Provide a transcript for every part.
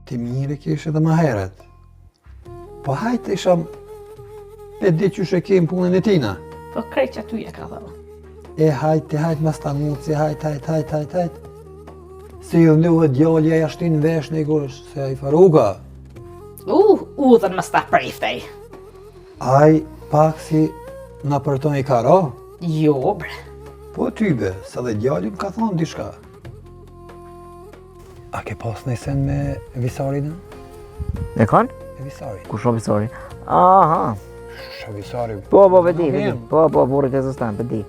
Ti mirë kishe dhe më heret. Po hajtë isha e di që shë kemë punën e tina. Po krejt që aty e ka dhënë. E hajtë mas ta muci, hajtë. Si ju nduhet djallja ja shtin vesh në i kush, se a i faruga. Udhën më sta preftej. Aj pak si na përton i kara. Jo, bre. Po tybe, se dhe djallim ka thonë dishka. A ke pas në sen me Visarin? Me kanë? Me Visarin. Kush o Visari? Aha. Shë Visari. Po, vedi. Po, burrit e zëstan, vedi.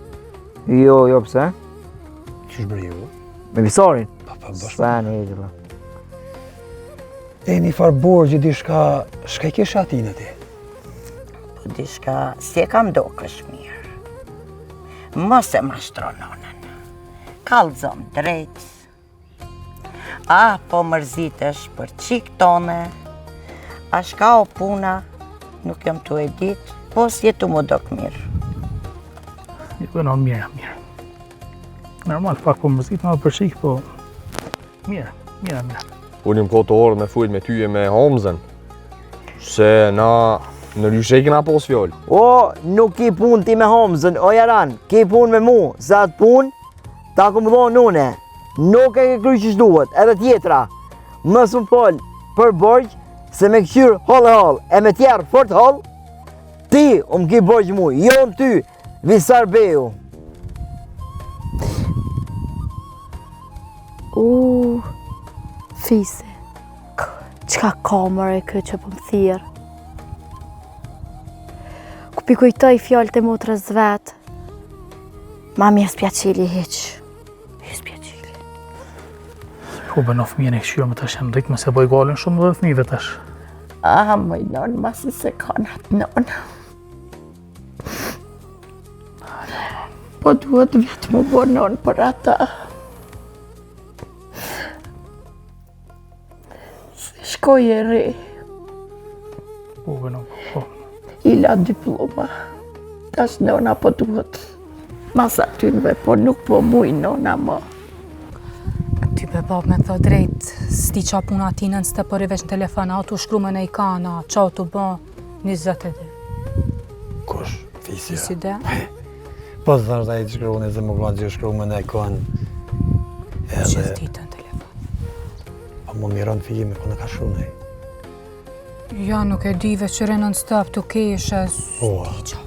Jo, pse? Qysh bre ju? Me Visarin? Pa, bashkë. Sa në e gjitha. E një farë borgji dishka, shka i kisha atin e ti? Po dishka, si e kam do kësh mirë. Mos e mashtrononen. Kallëzom drejt. A po mërzitesh për qik tone, a shka o puna, nuk jam tu e dit, po si jetu më dok mirë. Jo, në mirë. Normal, pak po mërzit më për qik, po mirë. Unë jam kotë orë me fujt me ty e me Hamzen, se na në lyshe kena pos fjallë. O, nuk ki pun ti me Hamzen, o jaran, ki pun me mu, se atë pun, ta ku më dhonë une. Nuk e ke kry që shduhet, edhe tjetra. Mësë më folë për borgj, se me këqyrë hall, e me tjerë fort hall, ti më ki borgj mu, jo në ty, Visar Beu. Fise, qka kamër e kë që për më thirë. Ku pikujtoj fjallë të motrës vetë, ma mi e s'pjaqili heqë. Po bëno fëmijën e këshyra me tash janë rritme se boj galen shumë dhe fëmijëve tash. Ah, mëj non, masi se kanat non. Po duhet vetë më bo non për ata. Se shkoj e re, Po bëno, po. ila diploma. Tash nona po duhet mas atynve, po nuk po muj nona më. Ty be bab me thë drejt, s'ti qa puna tinën s'te përri veç në telefonat, u shkru me në i kana, qa t'u bë, 22. Kush? Fisja? Si de? Po të thashtë a i të shkru në zemoglanë që shkru me në e kanë. Që t'itën telefon. Po më miron fije me kënë ka shkru në e. Ja, nuk e di veç që renën stop t'u keshe, Po. s'ti qa.